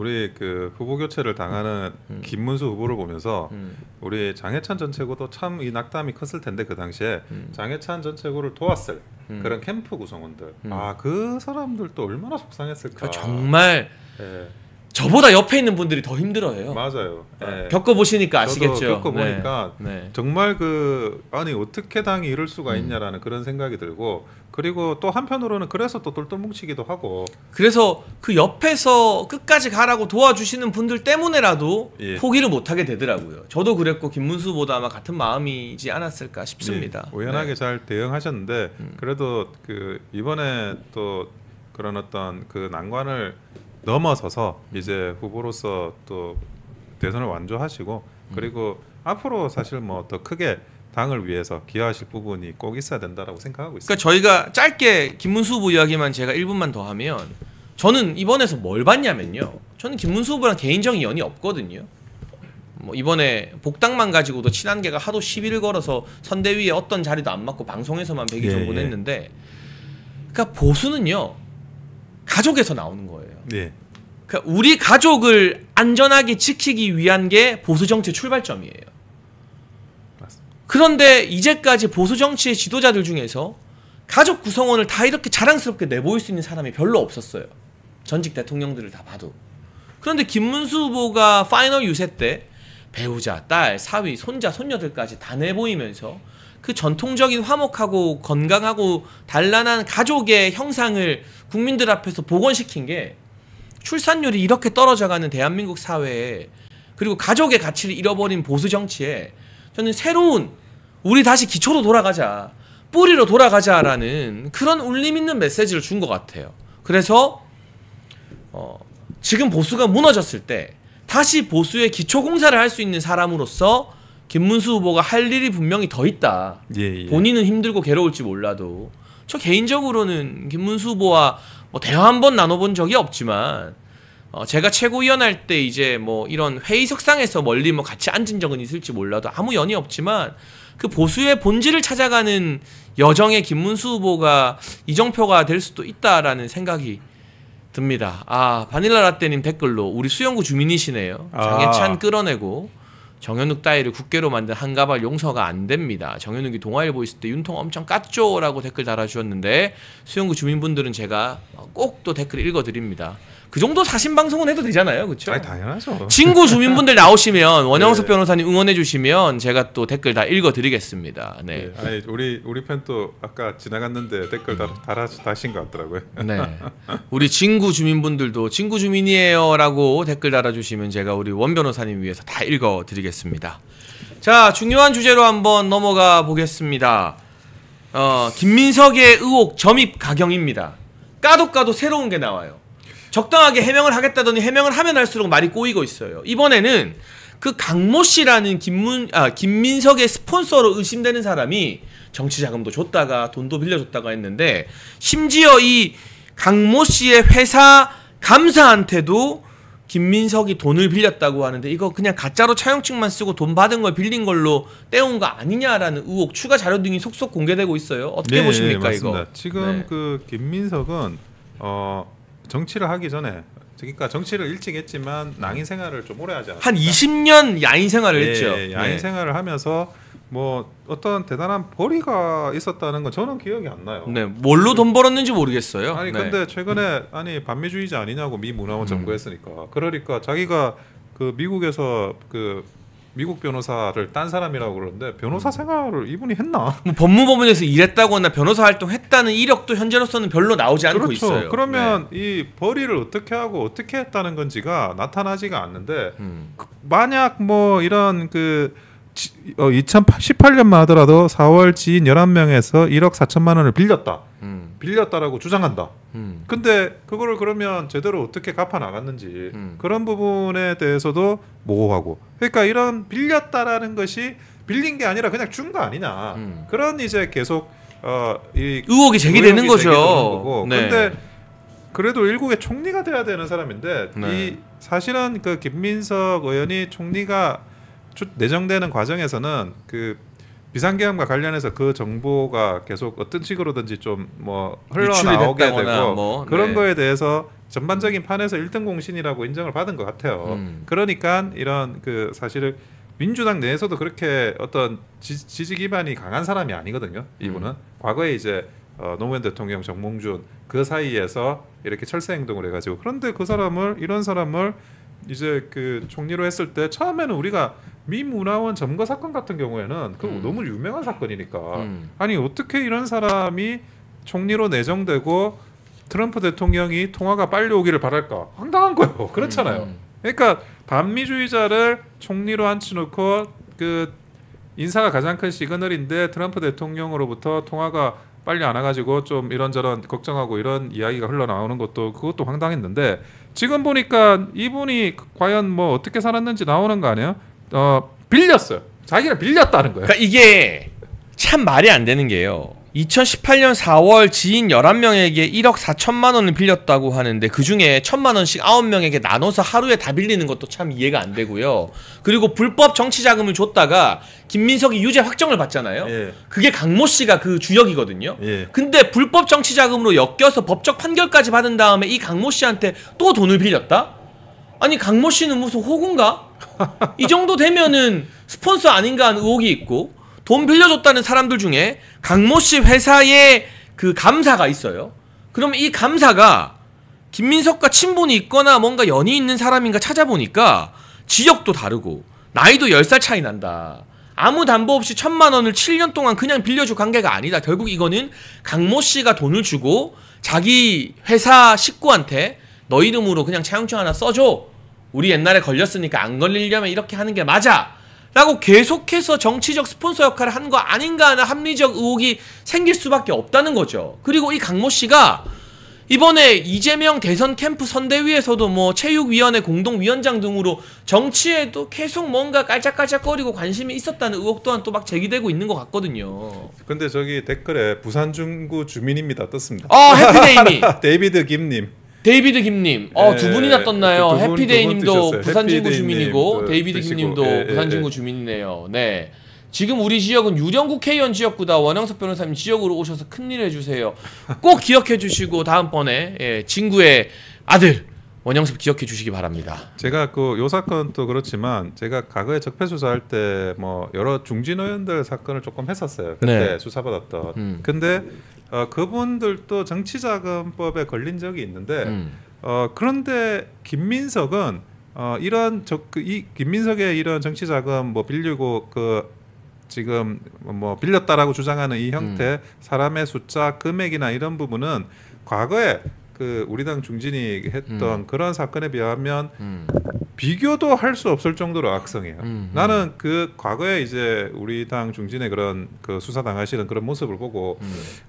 우리 그 후보 교체를 당하는 김문수 후보를 보면서 우리 장해찬 전 최고도 참 이 낙담이 컸을 텐데 그 당시에 장해찬 전 최고를 도왔을 그런 캠프 구성원들 그 사람들도 얼마나 속상했을까. 그러니까 정말 저보다 옆에 있는 분들이 더 힘들어해요. 맞아요. 겪어보시니까 아시겠죠. 겪어보니까 정말 아니 어떻게 당이 이럴 수가 있냐라는 그런 생각이 들고, 그리고 또 한편으로는 그래서 또 똘똘 뭉치기도 하고, 그래서 그 옆에서 끝까지 가라고 도와주시는 분들 때문에라도 포기를 못하게 되더라고요. 저도 그랬고 김문수보다 아마 같은 마음이지 않았을까 싶습니다. 우연하게 잘 대응하셨는데 그래도 이번에 또 그런 어떤 그 난관을 넘어서서 이제 후보로서 또 대선을 완주하시고, 그리고 앞으로 사실 뭐 더 크게 당을 위해서 기여하실 부분이 꼭 있어야 된다라고 생각하고 있습니다. 그러니까 저희가 짧게 김문수 후보 이야기만 제가 1분만 더 하면, 저는 이번에서 뭘 봤냐면요, 저는 김문수 후보랑 개인적인 연이 없거든요. 뭐 이번에 복당만 가지고도 친한계가 하도 시비를 걸어서 선대위에 어떤 자리도 안 맡고 방송에서만 백의 정보를 했는데, 그러니까 보수는요 가족에서 나오는 거예요. 그러니까 우리 가족을 안전하게 지키기 위한 게 보수 정치의 출발점이에요. 맞습니다. 그런데 이제까지 보수 정치의 지도자들 중에서 가족 구성원을 다 이렇게 자랑스럽게 내보일 수 있는 사람이 별로 없었어요. 전직 대통령들을 다 봐도. 그런데 김문수 후보가 파이널 유세 때 배우자, 딸, 사위, 손자, 손녀들까지 다 내보이면서 그 전통적인 화목하고 건강하고 단란한 가족의 형상을 국민들 앞에서 복원시킨 게, 출산율이 이렇게 떨어져가는 대한민국 사회에, 그리고 가족의 가치를 잃어버린 보수 정치에 저는 새로운, 우리 다시 기초로 돌아가자, 뿌리로 돌아가자라는 그런 울림 있는 메시지를 준 것 같아요. 그래서 지금 보수가 무너졌을 때 다시 보수의 기초 공사를 할 수 있는 사람으로서 김문수 후보가 할 일이 분명히 더 있다. 본인은 힘들고 괴로울지 몰라도 저 개인적으로는 김문수 후보와 뭐 대화 한 번 나눠본 적이 없지만, 제가 최고위원 할 때 이제 뭐 이런 회의석상에서 멀리 뭐 같이 앉은 적은 있을지 몰라도 아무 연이 없지만, 그 보수의 본질을 찾아가는 여정의 김문수 후보가 이정표가 될 수도 있다라는 생각이 듭니다. 바닐라 라떼님 댓글로 우리 수영구 주민이시네요. 장해찬 끌어내고 정현욱 따위를 국회로 만든 한가발 용서가 안 됩니다. 정현욱이 동아일보 있을 때 윤통 엄청 깠죠? 라고 댓글 달아주셨는데, 수영구 주민분들은 제가 꼭 또 댓글 읽어드립니다. 그 정도 사신 방송은 해도 되잖아요, 그렇죠? 당연하죠. 친구 주민분들 나오시면 원영석 변호사님 응원해 주시면 제가 또 댓글 다 읽어드리겠습니다. 아니 우리 편 또 아까 지나갔는데 댓글 다신 것 같더라고요. 우리 친구 주민분들도 친구 주민이에요라고 댓글 달아주시면 제가 우리 원 변호사님 위해서 다 읽어드리겠습니다. 자, 중요한 주제로 한번 넘어가 보겠습니다. 김민석의 의혹 점입 가경입니다. 까도 새로운 게 나와요. 적당하게 해명을 하겠다더니 해명을 하면 할수록 말이 꼬이고 있어요. 이번에는 그 강모 씨라는 김민석의 스폰서로 의심되는 사람이 정치 자금도 줬다가 돈도 빌려줬다가 했는데, 심지어 이 강모 씨의 회사 감사한테도 김민석이 돈을 빌렸다고 하는데, 이거 그냥 가짜로 차용증만 쓰고 돈 받은 걸 빌린 걸로 떼온 거 아니냐라는 의혹, 추가 자료 등이 속속 공개되고 있어요. 어떻게 보십니까? 맞습니다. 이거 지금 그 김민석은 정치를 하기 전에, 그러니까 정치를 일찍 했지만 낭인 생활을 좀 오래 하지 않았습니까? 한 20년 야인 생활을 했죠. 야인 생활을 하면서 뭐 어떤 대단한 벌이가 있었다는 건 저는 기억이 안 나요. 뭘로 돈 벌었는지 모르겠어요. 근데 최근에 반미주의자 아니냐고 미 문화원 점거했으니까, 그러니까 자기가 그 미국에서 미국 변호사를 딴 사람이라고 그러는데, 변호사 생활을 이분이 했나? 뭐 법무법원에서 일했다거나 변호사 활동했다는 이력도 현재로서는 별로 나오지 않고 있어요. 그러면 이 벌이를 어떻게 하고 어떻게 했다는 건지가 나타나지가 않는데, 만약 뭐 이런 2018년만 하더라도 4월 지인 11명에서 1억 4천만 원을 빌렸다라고 주장한다. 근데 그거를 그러면 제대로 어떻게 갚아 나갔는지 그런 부분에 대해서도 모호하고, 그러니까 이런 빌렸다라는 것이 빌린 게 아니라 그냥 준 거 아니냐, 그런 이제 계속 이 의혹이 제기되는 거죠. 근데 그래도 일국의 총리가 돼야 되는 사람인데, 이 사실은 그 김민석 의원이 총리가 내정되는 과정에서는 그 비상계엄과 관련해서 그 정보가 계속 어떤 식으로든지 좀 뭐 흘러나오게 되고 그런 거에 대해서 전반적인 판에서 1등 공신이라고 인정을 받은 것 같아요. 그러니까 이런 그 사실은 민주당 내에서도 그렇게 어떤 지지 기반이 강한 사람이 아니거든요. 이분은 과거에 이제 노무현 대통령, 정몽준 그 사이에서 이렇게 철새 행동을 해가지고 그런데 이런 사람을 이제 그 총리로 했을 때 처음에는 우리가 미 문화원 점거 사건 같은 경우에는 그 너무 유명한 사건이니까 아니 어떻게 이런 사람이 총리로 내정되고 트럼프 대통령이 통화가 빨리 오기를 바랄까 황당한 거예요. 그렇잖아요. 그러니까 반미주의자를 총리로 앉혀놓고 그 인사가 가장 큰 시그널인데 트럼프 대통령으로부터 통화가 빨리 안 와가지고 좀 이런저런 걱정하고 이런 이야기가 흘러나오는 그것도 황당했는데 지금 보니까 이분이 과연 뭐 어떻게 살았는지 나오는 거 아니에요? 빌렸어요. 자기가 빌렸다는 거예요. 그러니까 이게 참 말이 안 되는 게요. 2018년 4월 지인 11명에게 1억 4천만 원을 빌렸다고 하는데 그중에 1,000만 원씩 9명에게 나눠서 하루에 다 빌리는 것도 참 이해가 안 되고요. 그리고 불법 정치 자금을 줬다가 김민석이 유죄 확정을 받잖아요. 예. 그게 강모 씨가 그 주역이거든요. 예. 근데 불법 정치 자금으로 엮여서 법적 판결까지 받은 다음에 이 강모 씨한테 또 돈을 빌렸다? 아니 강모 씨는 무슨 호구인가? 이 정도 되면은 스폰서 아닌가 하는 의혹이 있고 돈 빌려줬다는 사람들 중에 강모 씨 회사에 그 감사가 있어요. 그럼 이 감사가 김민석과 친분이 있거나 뭔가 연이 있는 사람인가 찾아보니까 지역도 다르고 나이도 10살 차이 난다. 아무 담보 없이 1,000만 원을 7년 동안 그냥 빌려줄 관계가 아니다. 결국 이거는 강모 씨가 돈을 주고 자기 회사 식구한테 너 이름으로 그냥 차용증 하나 써줘. 우리 옛날에 걸렸으니까 안 걸리려면 이렇게 하는 게 맞아. 라고 계속해서 정치적 스폰서 역할을 한 거 아닌가 하는 합리적 의혹이 생길 수밖에 없다는 거죠. 그리고 이 강모 씨가 이번에 이재명 대선 캠프 선대위에서도 뭐 체육위원회 공동위원장 등으로 정치에도 계속 뭔가 깔짝깔짝거리고 관심이 있었다는 의혹 또한 또 막 제기되고 있는 것 같거든요. 근데 저기 댓글에 부산 중구 주민입니다 떴습니다. 해피데이님. 데이비드 김님. 데이비드 김님, 두 분이나 떴나요? 해피데이님도 부산진구 주민이고 데이비드 김님도 부산진구 주민이네요. 네, 지금 우리 지역은 유령 국회의원 지역구다. 원영석 변호사님 지역으로 오셔서 큰일 해주세요. 꼭 기억해 주시고 다음번에 진구의 아들 원영석 기억해 주시기 바랍니다. 제가 요 사건도 그렇지만 제가 과거에 적폐 수사할 때 뭐 여러 중진 의원들 사건을 조금 했었어요. 그때 네. 수사받았던. 근데 그분들도 정치자금법에 걸린 적이 있는데 그런데 김민석은 이 김민석의 이런 정치자금 뭐 빌리고 지금 뭐 빌렸다라고 주장하는 이 형태 사람의 숫자 금액이나 이런 부분은 과거에 우리 당 중진이 했던 그런 사건에 비하면 비교도 할 수 없을 정도로 악성해요. 나는 과거에 이제 우리 당 중진의 그런 수사 당하시는 그런 모습을 보고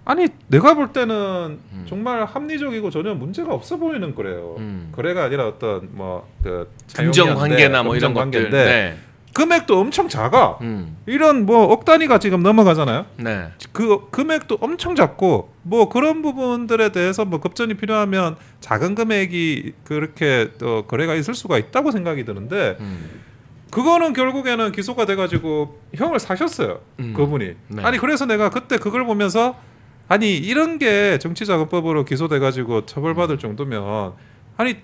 아니 내가 볼 때는 정말 합리적이고 전혀 문제가 없어 보이는 거래요. 거래가 아니라 어떤 금전 관계나 뭐 이런 것들. 네. 금액도 엄청 작아. 이런 억 단위가 지금 넘어가잖아요. 네. 그 금액도 엄청 작고 그런 부분들에 대해서 급전이 필요하면 작은 금액이 그렇게 거래가 있을 수가 있다고 생각이 드는데 그거는 결국에는 기소가 돼가지고 형을 사셨어요. 그분이. 네. 아니 그래서 내가 그때 그걸 보면서 아니 이런 게 정치자금법으로 기소돼가지고 처벌받을 정도면 아니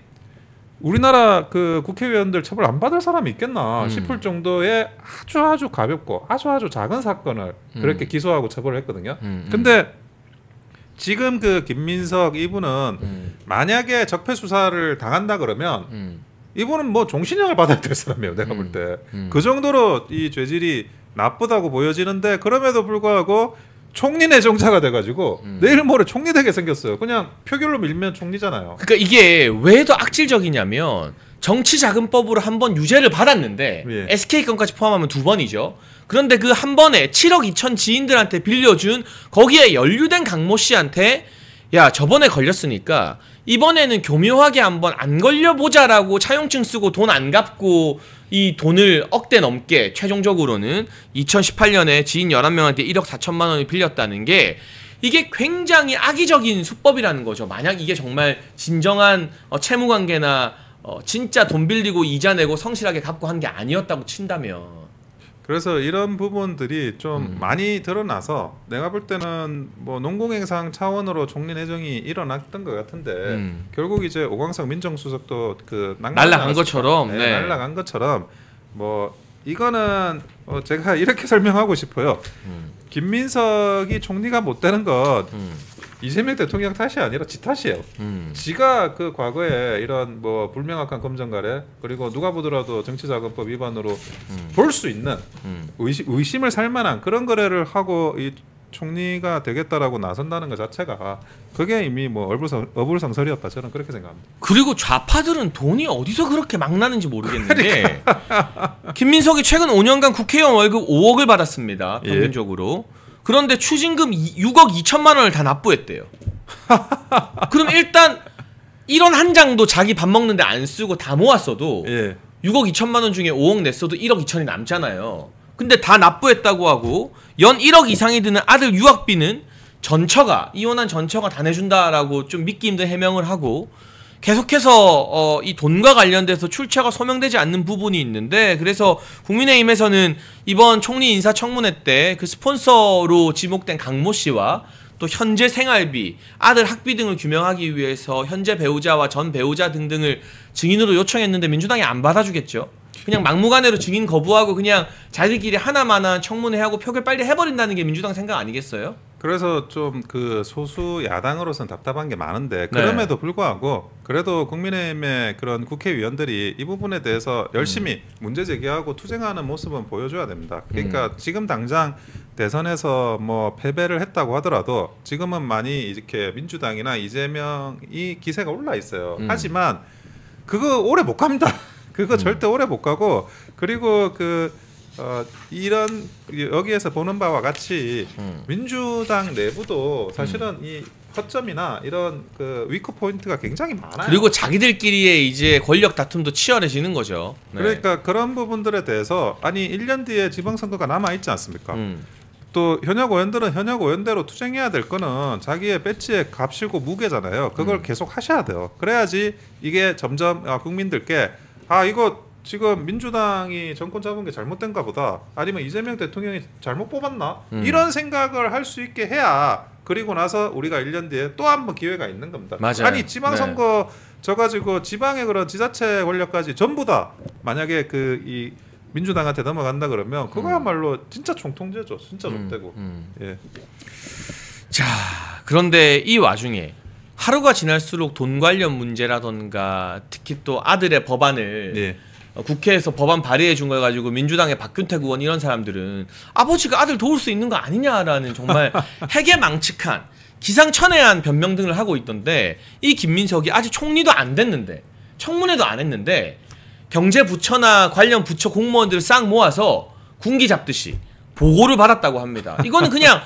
우리나라 국회의원들 처벌 안 받을 사람이 있겠나 싶을 정도의 아주 가볍고 아주 작은 사건을 그렇게 기소하고 처벌을 했거든요. 근데 지금 김민석 이분은 만약에 적폐 수사를 당한다 그러면 이분은 종신형을 받아야 될 사람이에요. 내가 볼 때. 그 정도로 이 죄질이 나쁘다고 보여지는데 그럼에도 불구하고 총리 내정자가 돼가지고 내일 모레 총리 되게 생겼어요. 그냥 표결로 밀면 총리잖아요. 그러니까 이게 왜 더 악질적이냐면 정치자금법으로 한번 유죄를 받았는데 예. SK건까지 포함하면 2번이죠. 그런데 그 한 번에 7억 2천 지인들한테 빌려준 거기에 연루된 강모 씨한테 야 저번에 걸렸으니까 이번에는 교묘하게 한번 안 걸려보자라고 차용증 쓰고 돈 안 갚고 이 돈을 억대 넘게 최종적으로는 2018년에 지인 11명한테 1억 4천만 원을 빌렸다는 게 이게 굉장히 악의적인 수법이라는 거죠. 만약 이게 정말 진정한 채무관계나 진짜 돈 빌리고 이자 내고 성실하게 갚고 한 게 아니었다고 친다면 그래서 이런 부분들이 좀 많이 드러나서 내가 볼 때는 뭐 농공행상 차원으로 총리 내정이 일어났던 것 같은데 결국 이제 오광석 민정수석도 그 날라간 것처럼 날라간 것처럼 뭐 이거는 제가 이렇게 설명하고 싶어요. 김민석이 총리가 못 되는 것 이재명 대통령 탓이 아니라 지 탓이에요. 지가 그 과거에 이런 뭐 불명확한 검증가래 그리고 누가 보더라도 정치자금법 위반으로 볼 수 있는 의심을 살 만한 그런 거래를 하고 이 총리가 되겠다라고 나선다는 것 자체가 그게 이미 뭐 어불성설이었다 저는 그렇게 생각합니다. 그리고 좌파들은 돈이 어디서 그렇게 막 나는지 모르겠는 게 김민석이 최근 5년간 국회의원 월급 5억을 받았습니다. 평균적으로. 그런데 추징금 6억 2천만 원을 다 납부했대요. 그럼 일단 1원 한 장도 자기 밥 먹는데 안 쓰고 다 모았어도 6억 2천만 원 중에 5억 냈어도 1억 2천이 남잖아요. 근데 다 납부했다고 하고 연 1억 이상이 드는 아들 유학비는 전처가 이혼한 전처가 다 내준다라고 좀 믿기 힘든 해명을 하고 계속해서 이 돈과 관련돼서 출처가 소명되지 않는 부분이 있는데 그래서 국민의힘에서는 이번 총리 인사청문회 때 그 스폰서로 지목된 강모 씨와 또 현재 생활비, 아들 학비 등을 규명하기 위해서 현재 배우자와 전 배우자 등등을 증인으로 요청했는데 민주당이 안 받아주겠죠. 그냥 막무가내로 증인 거부하고 그냥 자기들끼리 하나마나 청문회하고 표결 빨리 해버린다는 게 민주당 생각 아니겠어요? 그래서 좀 그 소수 야당으로서는 답답한 게 많은데 그럼에도 불구하고 그래도 국민의힘의 그런 국회의원들이 이 부분에 대해서 열심히 문제 제기하고 투쟁하는 모습은 보여줘야 됩니다. 그러니까 지금 당장 대선에서 뭐 패배를 했다고 하더라도 지금은 많이 이렇게 민주당이나 이재명이 기세가 올라 있어요. 하지만 그거 오래 못 갑니다. 그거 절대 오래 못 가고 그리고 이런 여기에서 보는 바와 같이 민주당 내부도 사실은 이 허점이나 이런 그 위크 포인트가 굉장히 많아요. 그리고 자기들끼리의 이제 권력 다툼도 치열해지는 거죠. 네. 그러니까 그런 부분들에 대해서 아니 1년 뒤에 지방선거가 남아 있지 않습니까? 또 현역 의원들은 현역 의원대로 투쟁해야 될 거는 자기의 배지의 값이고 무게잖아요. 그걸 계속 하셔야 돼요. 그래야지 이게 점점 국민들께 이거 지금 민주당이 정권 잡은 게 잘못된가 보다 아니면 이재명 대통령이 잘못 뽑았나 이런 생각을 할 수 있게 해야 그리고 나서 우리가 1년 뒤에 또 한 번 기회가 있는 겁니다. 맞아요. 아니 지방선거 져가지고 지방의 그런 지자체 권력까지 전부 다 만약에 이 민주당한테 넘어간다 그러면 그거야말로 진짜 총통제죠. 진짜 좆되고. 예. 자 그런데 이 와중에 하루가 지날수록 돈 관련 문제라던가 특히 또 아들의 법안을 국회에서 법안 발의해 준 걸 가지고 민주당의 박균택 의원 이런 사람들은 아버지가 아들 도울 수 있는 거 아니냐라는 정말 해괴망측한 기상천외한 변명 등을 하고 있던데 이 김민석이 아직 총리도 안 됐는데 청문회도 안 했는데 경제부처나 관련 부처 공무원들을 싹 모아서 군기 잡듯이 보고를 받았다고 합니다. 이거는 그냥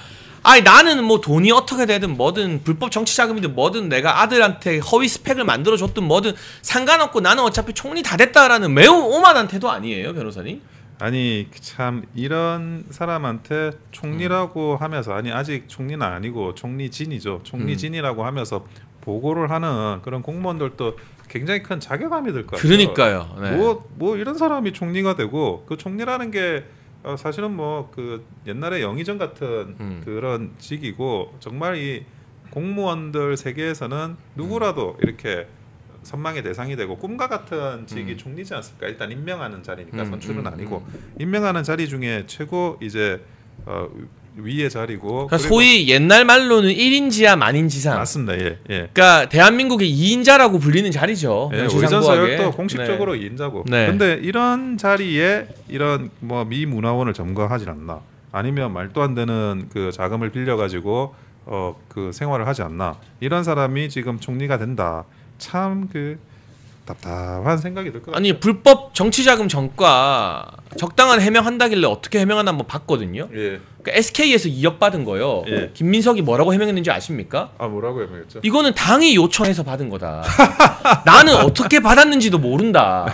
나는 뭐 돈이 어떻게 되든 뭐든 불법 정치 자금이든 뭐든 내가 아들한테 허위 스펙을 만들어줬든 뭐든 상관없고 나는 어차피 총리 다 됐다라는 매우 오만한 태도 아니에요, 변호사님? 아니 참 이런 사람한테 총리라고 하면서 아직 총리는 아니고 총리진이죠. 총리진이라고 하면서 보고를 하는 그런 공무원들도 굉장히 큰 자괴감이 들 거예요. 그러니까요. 네. 뭐 이런 사람이 총리가 되고 그 총리라는 게 사실은 뭐 그 옛날에 영의정 같은 그런 직이고 정말 이 공무원들 세계에서는 누구라도 이렇게 선망의 대상이 되고 꿈과 같은 직이 총리지 않습니까? 일단 임명하는 자리니까 선출은 아니고 임명하는 자리 중에 최고 이제 위의 자리고 그러니까 소위 옛날 말로는 1인지하 만인지상 맞습니다. 예. 그러니까 대한민국의 2인자라고 불리는 자리죠. 의전서열도 공식적으로 2인자고. 근데 이런 자리에 이런 뭐 미문화원을 점거하지 않나 아니면 말도 안 되는 그 자금을 빌려 가지고 그 생활을 하지 않나 이런 사람이 지금 총리가 된다. 참 답답한 생각이 들 것 같아요. 아니 불법 정치자금 전과 적당한 해명한다길래 어떻게 해명하나 한번 봤거든요. 그러니까 SK에서 2억 받은 거요. 김민석이 뭐라고 해명했는지 아십니까? 뭐라고 해명했죠? 이거는 당이 요청해서 받은 거다. 나는 어떻게 받았는지도 모른다.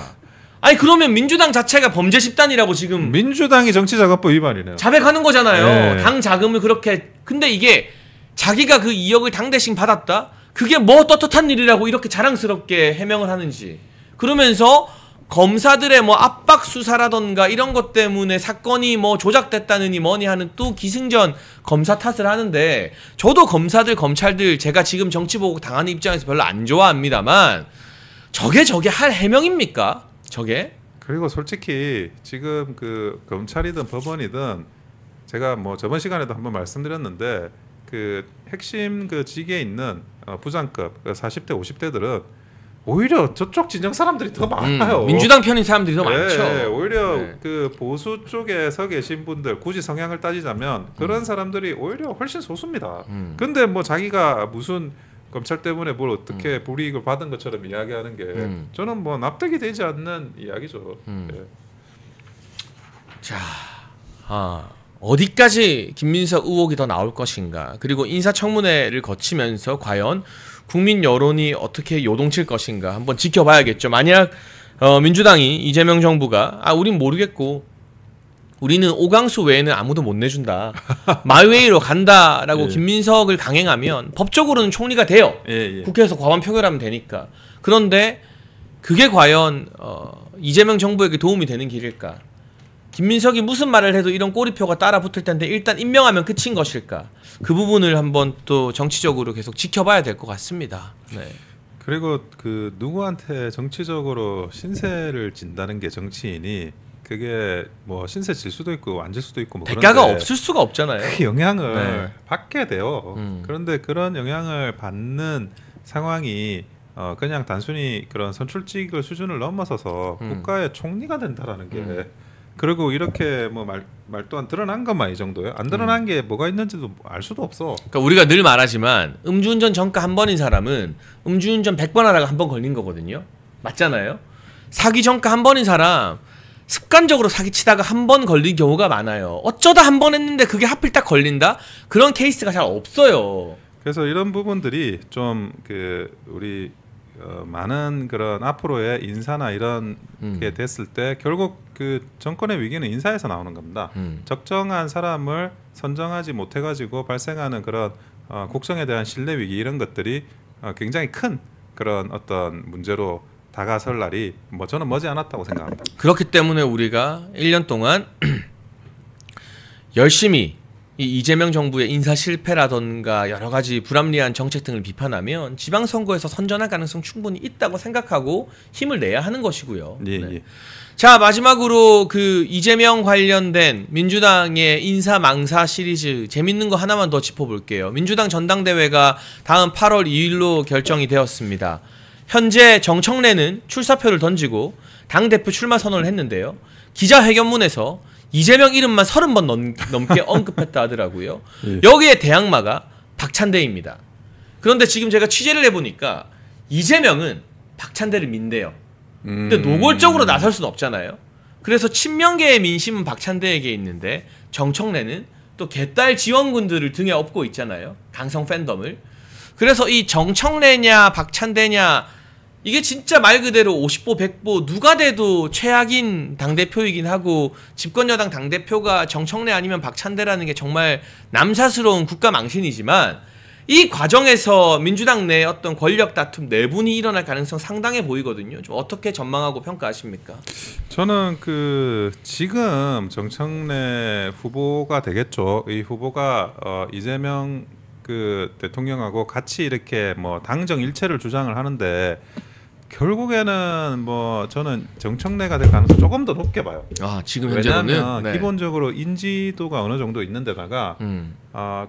아니 그러면 민주당 자체가 범죄 집단이라고 지금 민주당이 정치자금법 위반이네요. 자백하는 거잖아요. 당 자금을 그렇게 근데 이게 자기가 그 2억을 당 대신 받았다? 그게 뭐 떳떳한 일이라고 이렇게 자랑스럽게 해명을 하는지 그러면서 검사들의 뭐 압박 수사라던가 이런 것 때문에 사건이 뭐 조작됐다느니 뭐니 하는 또 기승전 검사 탓을 하는데, 저도 검사들 검찰들 제가 지금 정치 보고 당하는 입장에서 별로 안 좋아합니다만 저게 할 해명입니까? 저게? 그리고 솔직히 지금 그 검찰이든 법원이든 제가 뭐 저번 시간에도 한번 말씀드렸는데 그 핵심 그 직에 있는 부장급 40대 50대들은 오히려 저쪽 진영 사람들이 더 많아요. 민주당 편인 사람들이 더 많죠. 네, 오히려 그 보수 쪽에 서 계신 분들, 굳이 성향을 따지자면 그런 사람들이 오히려 훨씬 소수입니다. 근데 뭐 자기가 무슨 검찰 때문에 뭘 어떻게 불이익을 받은 것처럼 이야기하는 게 저는 뭐 납득이 되지 않는 이야기죠. 네. 자, 어디까지 김민석 의혹이 더 나올 것인가, 그리고 인사청문회를 거치면서 과연 국민 여론이 어떻게 요동칠 것인가 한번 지켜봐야겠죠. 만약 민주당이 이재명 정부가 우린 모르겠고 우리는 오강수 외에는 아무도 못 내준다, 마이웨이로 간다라고 예. 김민석을 강행하면 법적으로는 총리가 돼요. 예. 국회에서 과반 표결하면 되니까. 그런데 그게 과연 이재명 정부에게 도움이 되는 길일까? 김민석이 무슨 말을 해도 이런 꼬리표가 따라 붙을 텐데 일단 임명하면 끝인 것일까? 그 부분을 한번 또 정치적으로 계속 지켜봐야 될 것 같습니다. 네. 그리고 그 누구한테 정치적으로 신세를 진다는 게 정치인이 그게 뭐 신세 질 수도 있고 안 질 수도 있고 뭐 대가가 없을 수가 없잖아요. 그 영향을 받게 돼요. 그런데 그런 영향을 받는 상황이 그냥 단순히 그런 선출직을 수준을 넘어서서 국가의 총리가 된다라는 게 그리고 이렇게 뭐 말도 안 드러난 것만 이 정도예요. 안 드러난 게 뭐가 있는지도 알 수도 없어. 그러니까 우리가 늘 말하지만 음주운전 전과 한 번인 사람은 음주운전 100번 하다가 한 번 걸린 거거든요. 맞잖아요. 사기 전과 한 번인 사람 습관적으로 사기치다가 한 번 걸린 경우가 많아요. 어쩌다 한 번 했는데 그게 하필 딱 걸린다? 그런 케이스가 잘 없어요. 그래서 이런 부분들이 좀 그 우리 많은 그런 앞으로의 인사나 이런 게 됐을 때 결국 그 정권의 위기는 인사에서 나오는 겁니다. 적정한 사람을 선정하지 못해가지고 발생하는 그런 국정에 대한 신뢰 위기 이런 것들이 굉장히 큰 그런 어떤 문제로 다가설 날이 뭐 저는 머지않았다고 생각합니다. 그렇기 때문에 우리가 1년 동안 열심히 이 이재명 정부의 인사 실패라던가 여러 가지 불합리한 정책 등을 비판하면 지방선거에서 선전할 가능성 충분히 있다고 생각하고 힘을 내야 하는 것이고요. 예, 네. 예. 자, 마지막으로 그 이재명 관련된 민주당의 인사 망사 시리즈 재밌는 거 하나만 더 짚어볼게요. 민주당 전당대회가 다음 8월 2일로 결정이 되었습니다. 현재 정청래는 출사표를 던지고 당대표 출마 선언을 했는데요. 기자회견문에서 이재명 이름만 30번 넘게 언급했다 하더라고요. 예. 여기에 대항마가 박찬대입니다. 그런데 지금 제가 취재를 해보니까 이재명은 박찬대를 민대요. 근데 노골적으로 나설 수는 없잖아요. 그래서 친명계의 민심은 박찬대에게 있는데 정청래는 또 개딸 지원군들을 등에 업고 있잖아요. 강성 팬덤을. 그래서 이 정청래냐 박찬대냐 이게 진짜 말 그대로 50보 100보 누가 돼도 최악인 당대표이긴 하고 집권여당 당대표가 정청래 아니면 박찬대라는 게 정말 남사스러운 국가 망신이지만 이 과정에서 민주당 내 어떤 권력 다툼 내분이 일어날 가능성 상당해 보이거든요. 좀 어떻게 전망하고 평가하십니까? 저는 그 지금 정청래 후보가 되겠죠. 이 후보가 이재명 그 대통령하고 같이 이렇게 뭐 당정 일체를 주장을 하는데 결국에는 뭐 저는 정청래가 될 가능성 조금 더 높게 봐요. 지금 현재는 왜냐하면 기본적으로 인지도가 어느 정도 있는 데다가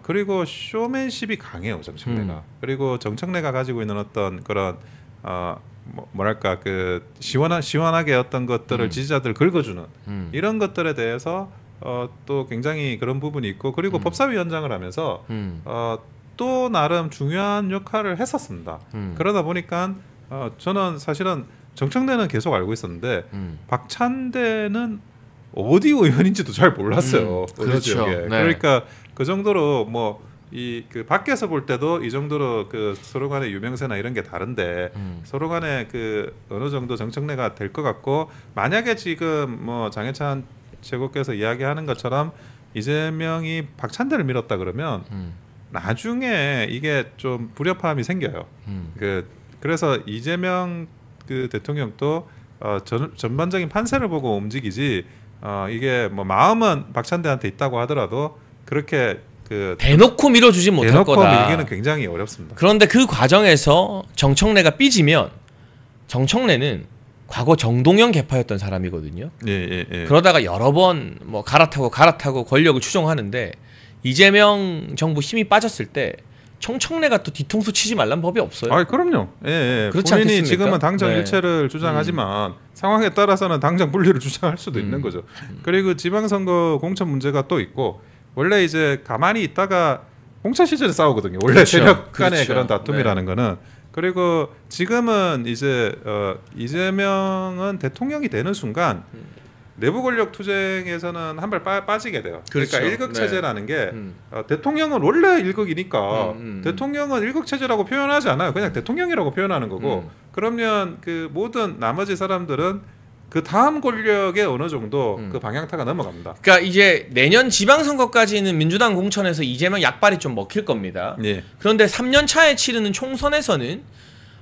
그리고 쇼맨십이 강해요 정청래가. 그리고 정청래가 가지고 있는 어떤 그런 뭐랄까 그 시원하게 어떤 것들을 지지자들 긁어주는 이런 것들에 대해서 또 굉장히 그런 부분이 있고 그리고 법사위원장을 하면서 또 나름 중요한 역할을 했었습니다. 그러다 보니까 저는 사실은 정청래는 계속 알고 있었는데 박찬대는 어디 의원인지도 잘 몰랐어요. 그렇죠. 네. 그러니까 그 정도로 뭐 이 그 밖에서 볼 때도 이 정도로 그 서로 간의 유명세나 이런 게 다른데 서로 간에 그 어느 정도 정청래가 될 것 같고 만약에 지금 뭐 장해찬 최고께서 이야기하는 것처럼 이재명이 박찬대를 밀었다 그러면 나중에 이게 좀 불협화음이 생겨요. 그래서 이재명 그 대통령도 전반적인 판세를 보고 움직이지 이게 뭐 마음은 박찬대한테 있다고 하더라도 그렇게 대놓고 밀어주진 못할 대놓고 거다. 밀기는 굉장히 어렵습니다. 그런데 그 과정에서 정청래가 삐지면 정청래는 과거 정동영 계파였던 사람이거든요. 그러다가 여러 번 뭐 갈아타고 권력을 추종하는데 이재명 정부 힘이 빠졌을 때 청청래가 또 뒤통수 치지 말란 법이 없어요. 그럼요. 그렇지 본인이 않겠습니까? 지금은 당정 네. 일체를 주장하지만 상황에 따라서는 당정 분리를 주장할 수도 있는 거죠. 그리고 지방선거 공천 문제가 또 있고 원래 이제 가만히 있다가 공천 시절에 싸우거든요. 원래 그렇죠. 세력 간의 그렇죠. 그런 다툼이라는 거는. 그리고 지금은 이제 이재명은 대통령이 되는 순간 내부 권력 투쟁에서는 한 발 빠지게 돼요. 그렇죠. 그러니까 일극 체제라는 게 대통령은 원래 일극이니까 대통령은 일극 체제라고 표현하지 않아요. 그냥 대통령이라고 표현하는 거고 그러면 그 모든 나머지 사람들은 그 다음 권력에 어느 정도 그 방향타가 넘어갑니다. 그러니까 이제 내년 지방선거까지는 민주당 공천에서 이재명 약발이 좀 먹힐 겁니다. 그런데 3년 차에 치르는 총선에서는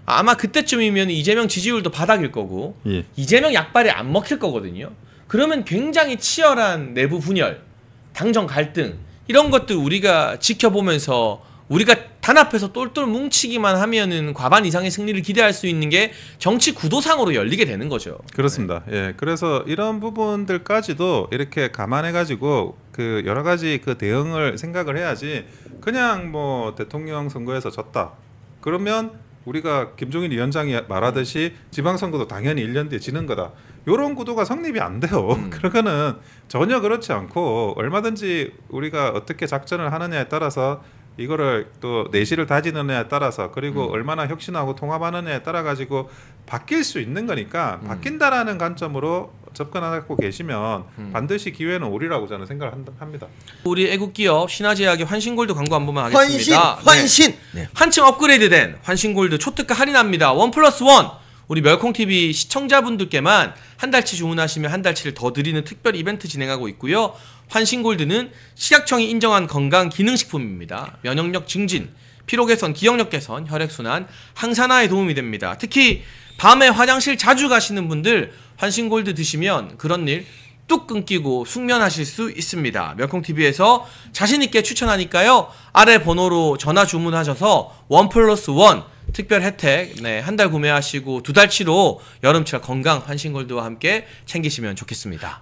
아마 그때쯤이면 이재명 지지율도 바닥일 거고 이재명 약발이 안 먹힐 거거든요. 그러면 굉장히 치열한 내부 분열, 당정 갈등 이런 것들 우리가 지켜보면서 우리가 단합해서 똘똘 뭉치기만 하면은 과반 이상의 승리를 기대할 수 있는 게 정치 구도상으로 열리게 되는 거죠. 그렇습니다. 그래서 이런 부분들까지도 이렇게 감안해 가지고 그 여러 가지 그 대응을 생각을 해야지 그냥 뭐 대통령 선거에서 졌다. 그러면 우리가 김종인 위원장이 말하듯이 지방선거도 당연히 1년 뒤에 지는 거다. 이런 구도가 성립이 안 돼요. 그거는 전혀 그렇지 않고 얼마든지 우리가 어떻게 작전을 하느냐에 따라서 이거를 또 내실을 다지느냐에 따라서 그리고 얼마나 혁신하고 통합하느냐에 따라 가지고 바뀔 수 있는 거니까 바뀐다라는 관점으로 접근하고 계시면 반드시 기회는 오리라고 저는 생각을 합니다. 우리 애국기업 신화제약의 환신골드 광고 한 번만 하겠습니다. 환신! 네. 한층 업그레이드된 환신골드 초특가 할인합니다. 1+1 우리 멸콩TV 시청자분들께만 한 달치 주문하시면 한 달치를 더 드리는 특별 이벤트 진행하고 있고요. 환신골드는 식약청이 인정한 건강 기능식품입니다. 면역력 증진, 피로 개선, 기억력 개선, 혈액순환, 항산화에 도움이 됩니다. 특히 밤에 화장실 자주 가시는 분들 환신골드 드시면 그런 일 뚝 끊기고 숙면하실 수 있습니다. 멸콩TV에서 자신있게 추천하니까요. 아래 번호로 전화 주문하셔서 1+1 특별 혜택 한 달 구매하시고 2달치로 여름철 건강 환신골드와 함께 챙기시면 좋겠습니다.